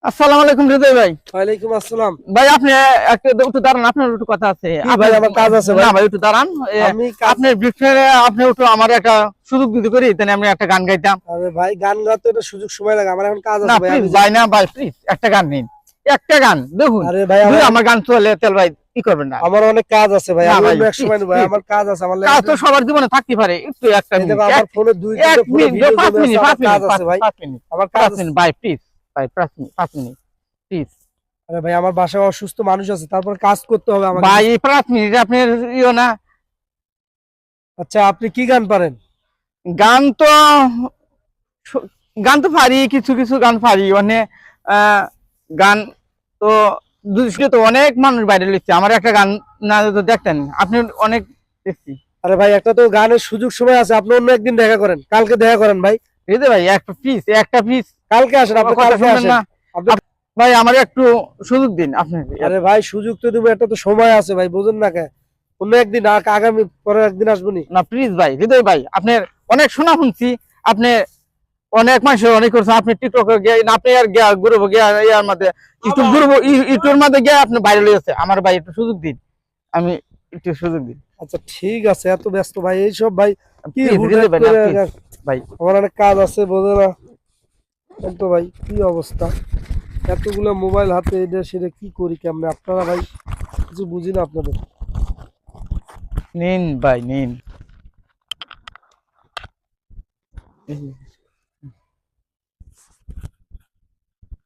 আসসালামু আলাইকুম হৃদয় ভাই। ওয়ালাইকুম আসসালাম ভাই আপনি একটু দাঁড়ান, আপনার একটু কথা আছে। ভাই, আমার কাজ আছে ভাই। না ভাই একটু দাঁড়ান, আপনি আপনি একটু আমার একটা সুযোগ দিতে করি, তাহলে আমি একটা গান গাইতাম। আরে ভাই, গান গাইতে একটা সুযোগ সময় লাগে, আমার এখন কাজ না আছে ভাই। প্লিজ ভাই, না ভাই প্লিজ একটা গান নিন, একটা গান দেখুন। আরে ভাই, আমার গান চলে তেল ভাই কি করবেন না? আমার অনেক কাজ আছে ভাই, না আমি ভাই, অন্য এক সময় নেব ভাই, আমার কাজ আছে। আমার কাজ তো সবার জীবনে থাকতে পারে, একটু একটা এই দেখো, মিনিট, আমার ফোনে দুই এক তিনটে ফোনে মিনিট, ভিডিও 5 জমে মিনিট, আছে, আমার 5 কাজ মিনিট, আছে ভাই, 5 মিনিট, আমার কাজ 5 আছে মিনিট ভাই প্লিজ, ভাই 5 মিনিট প্লিজ। আরে ভাই, আমার বাসায় অসুস্থ মানুষ আছে, তারপর কাজ করতে হবে আমাকে ভাই 5 মিনিট আপনার ইও না। আচ্ছা, আপনি কি গান পারেন? গান তো গান তো পারি, কিছু কিছু গান পারি, মানে গান তো দুষ্কে তো অনেক মানুষ বাইরে লিখছে, আমার একটা গান না তো দেখতেন আপনি অনেক দেখছি। আরে ভাই, একটা তো গানের সুযোগ সময় আছে, আপনি অন্য একদিন দেখা করেন, কালকে দেখা করেন ভাই। এই যে ভাই একটা পিস কালকে আসেন, আপনি কথা কালকে শুনবেন আসেন না? ভাই আমার একটু সুযোগ দিন আপনি। আরে ভাই, সুযোগ তো দেবো, একটা তো সময় আছে ভাই, বুঝুন না কে? অন্য একদিন, আগামী পরে একদিন আসবনি না প্লিজ ভাই, হৃদয় ভাই আপনার অনেক শোনা শুনছি, আপনি অনেক মানুষ অনেক করছেন, আপনি টিকটকে গিয়ে আপনি আর গিয়া গ্রুপ গিয়া ইয়ার মধ্যে ইউটিউব গ্রুপ ইউটিউবের মধ্যে গিয়ে আপনি বাইরে লইছে। আমার ভাই একটু সুযোগ দিন, আমি একটু সুযোগ দিন। আচ্ছা ঠিক আছে, এত ব্যস্ত ভাই এইসব ভাই কি Please, হুট হৃদয় হাট ভাই, না, করে please, ভাই আমার অনেক কাজ আছে, বোঝে না তো ভাই, কি অবস্থা, এতগুলো মোবাইল হাতে, এটা সেটা কি করি কেমনে, আপনারা ভাই কিছু বুঝি না আপনাদের। নিন ভাই নিন।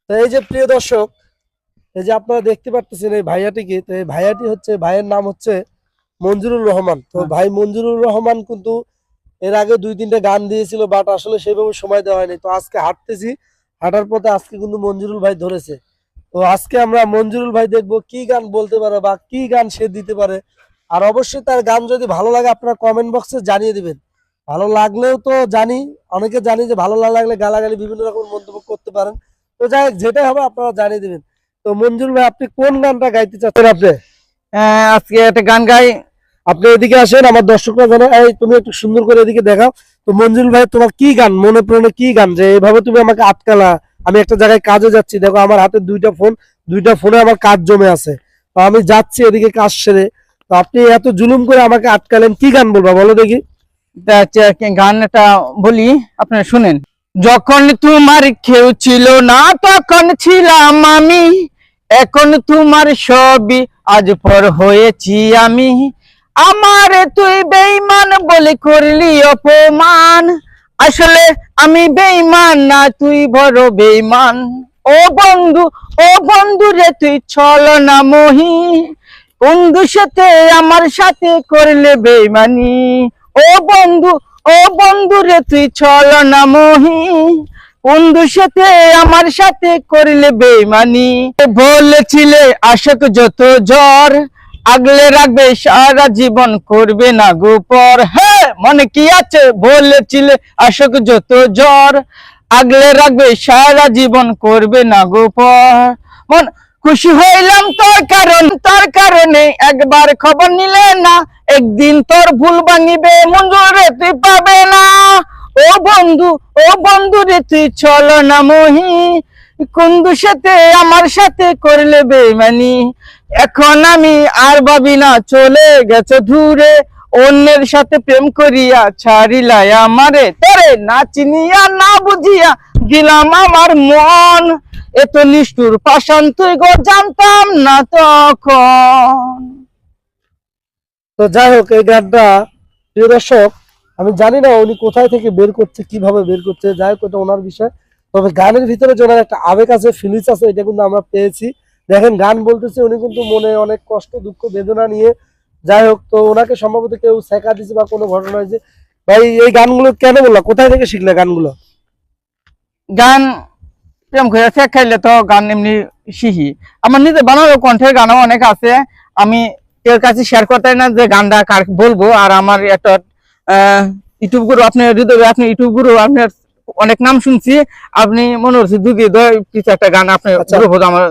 তো এই যে প্রিয় দর্শক, এই যে আপনারা দেখতে পাচ্ছেন এই ভাইয়াটিকে, তো এই ভাইয়াটি হচ্ছে, ভাইয়ের নাম হচ্ছে মঞ্জুরুর রহমান। তো ভাই মঞ্জুরুর রহমান কিন্তু এর আগে দুই তিনটা গান দিয়েছিল, বাট আসলে সেভাবে সময় দেওয়া হয়নি। তো আজকে হাঁটতেছি, হাঁটার পথে আজকে কিন্তু মঞ্জুরুল ভাই ধরেছে। তো আজকে আমরা মঞ্জুরুল ভাই দেখবো কি গান বলতে পারে বা কি গান সে দিতে পারে। আর অবশ্যই তার গান যদি ভালো লাগে আপনারা কমেন্ট বক্সে জানিয়ে দিবেন। ভালো লাগলেও তো জানি, অনেকে জানি যে ভালো না লাগলে গালাগালি বিভিন্ন রকম মন্তব্য করতে পারেন। তো যাই হোক, যেটাই হবে আপনারা জানিয়ে দিবেন। তো মঞ্জুরুল ভাই, আপনি কোন গানটা গাইতে চাচ্ছেন? আপনি আজকে একটা গান গাই। আপনি এদিকে আসেন, আমার দর্শকরা জানে, এই তুমি একটু সুন্দর করে এদিকে দেখাও। তো মঞ্জুরুল ভাই, তোমার কি গান মনে প্রাণে, কি গান যে এভাবে তুমি আমাকে আটকালা? আমি একটা জায়গায় কাজে যাচ্ছি, দেখো আমার হাতে দুইটা ফোন, দুইটা ফোনে আমার কাজ জমে আছে, তো আমি যাচ্ছি এদিকে কাজ সেরে, তো আপনি এত জুলুম করে আমাকে আটকালেন, কি গান বলবা বলো দেখি? গানটা বলি, আপনারা শুনেন। যখন তোমার কেউ ছিল না তখন ছিলাম আমি, এখন তোমার সবই আজ পর হয়েছি আমি। আমার তুই বেঈমান বলে করলি অপমান, আসলে আমি বেঈমান না, তুই বড় বেঈমান। ও বন্ধু রে তুই চল না মহি, বন্ধুর সাথে আমার সাথে করলে বেঈমানি। ও বন্ধু ও বন্ধু রে তুই চল না মহি, বন্ধুর সাথে আমার সাথে করলে বেঈমানি। বলেছিলে আশক যত জ্বর, আগলে রাখবে সারা জীবন, করবে না গোপর। হ্যাঁ মনে কি আছে, বলেছিলে আশক যত জ্বর, আগলে রাখবে সারা জীবন, করবে না গোপর। মন খুশি হইলাম তোর কারণে একবার খবর নিলে না, একদিন তোর ভুল ভাঙিবে মঞ্জুর রে তুই পাবে না। ও বন্ধু রে তুই চল না মহি, বন্ধুর সাথে আমার সাথে করলে বেঈমানি। এখন আমি আর ভাবি না, চলে গেছে দূরে, অন্যের সাথে প্রেম করিয়া ছাড়িলাই আমারে। তোরে না চিনিয়া না বুঝিয়া গেলাম আমার মন, এত নিষ্ঠুর পাষাণ তুই গো জানতাম না তখন। তো যাই হোক, এই গানটা প্রিয় দর্শক, আমি জানি না উনি কোথায় থেকে বের করছে, কিভাবে বের করছে, যাই হোক এটা ওনার বিষয়। তবে গানের ভিতরে যে ওনার একটা আবেগ আছে, ফিলিংস আছে, এটা কিন্তু আমরা পেয়েছি। দেখেন গান বলতেছে, উনি কিন্তু মনে অনেক কষ্ট দুঃখ বেদনা নিয়ে, যাই হোক। তো ওনাকে সম্ভবত কেউ শেখা দিছে বা কোনো ঘটনা হয়েছে। ভাই এই গানগুলো কেন বললা, কোথায় থেকে শিখলে গানগুলো? গান প্রেম করে খাইলে তো গান এমনি শিখি, আমার নিজে বানানো কণ্ঠের গানও অনেক আছে, আমি এর কাছে শেয়ার করতে না যে গানটা কার বলবো। আর আমার একটা ইউটিউব গুরু, আপনি হৃদয়, আপনি ইউটিউব গুরু, আপনার অনেক নাম শুনছি, আপনি মনে হচ্ছে দুদি কিছু একটা গান আপনি আমার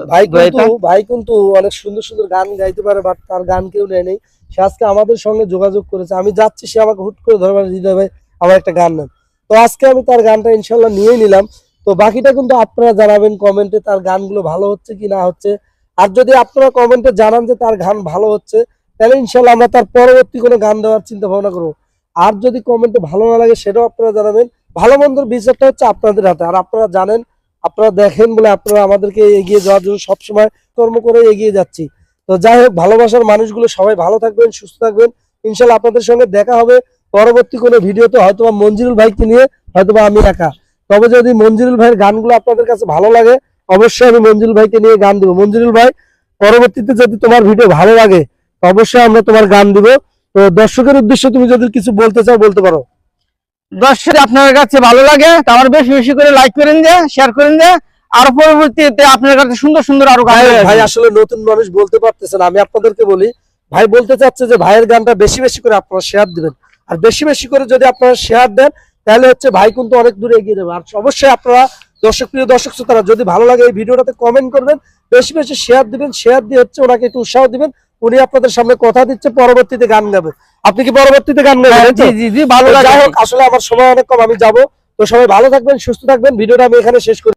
ভাই কিন্তু অনেক সুন্দর সুন্দর গান গাইতে পারে, বাট তার গান কেউ নেয় নেই। সে আজকে আমাদের সঙ্গে যোগাযোগ করেছে, আমি যাচ্ছি, সে আমাকে হুট করে ধরবার, হৃদয় ভাই আমার একটা গান নেন। তো আজকে আমি তার গানটা ইনশাল্লাহ নিয়েই নিলাম। তো তো বাকিটা কিন্তু আপনারা জানাবেন কমেন্টে তার গানগুলো ভালো হচ্ছে কি না হচ্ছে। আর যদি আপনারা কমেন্টে জানান যে তার গান ভালো হচ্ছে, তাহলে ইনশাল্লাহ আমরা তার পরবর্তী কোনো গান দেওয়ার চিন্তা ভাবনা করবো। আর যদি কমেন্টে ভালো না লাগে সেটাও আপনারা জানাবেন। ভালো মন্দর বিচারটা হচ্ছে আপনাদের হাতে। আর আপনারা জানেন, আপনারা দেখেন বলে আপনারা আমাদেরকে এগিয়ে যাওয়ার জন্য সবসময় কর্ম করে এগিয়ে যাচ্ছি। তো যাই হোক, ভালোবাসার মানুষগুলো সবাই ভালো থাকবেন, সুস্থ থাকবেন। ইনশাল্লাহ আপনাদের সঙ্গে দেখা হবে পরবর্তী কোনো ভিডিওতে, হয়তোবা মঞ্জুরুল ভাইকে নিয়ে, হয়তোবা আমি একা। তবে যদি মঞ্জুরুল ভাইয়ের গানগুলো আপনাদের কাছে ভালো লাগে, অবশ্যই আমি মঞ্জুরুল ভাইকে নিয়ে গান দিব। মঞ্জুরুল ভাই, পরবর্তীতে যদি তোমার ভিডিও ভালো লাগে অবশ্যই আমরা তোমার গান দিব। তো দর্শকের উদ্দেশ্যে তুমি যদি কিছু বলতে চাও বলতে পারো। দর্শক আপনার কাছে ভালো লাগে তা আমার বেশি বেশি করে লাইক করেন যে, শেয়ার করেন যে, আর পরবর্তীতে আপনার কাছে সুন্দর সুন্দর আরো গান ভাই আসলে নতুন মানুষ বলতে পারতেছে না, আমি আপনাদেরকে বলি। ভাই বলতে চাচ্ছে যে ভাইয়ের গানটা বেশি বেশি করে আপনারা শেয়ার দিবেন। আর বেশি বেশি করে যদি আপনারা শেয়ার দেন, তাহলে হচ্ছে ভাই কিন্তু অনেক দূরে এগিয়ে যাবে। আর অবশ্যই আপনারা প্রিয় দর্শক শ্রোতারা, যদি ভালো লাগে এই ভিডিওটাতে কমেন্ট করবেন, বেশি বেশি শেয়ার দিবেন। শেয়ার দিয়ে হচ্ছে ওনাকে একটু উৎসাহ দিবেন। উনি আপনাদের সামনে কথা দিচ্ছে পরবর্তীতে গান গাবে। আপনি কি পরবর্তীতে গান গাবেন? জি জি জি, ভালো লাগে। যাই হোক, আসলে আমার সময় অনেক কম, আমি যাব। তো সবাই ভালো থাকবেন, সুস্থ থাকবেন। ভিডিওটা আমি এখানে শেষ করি।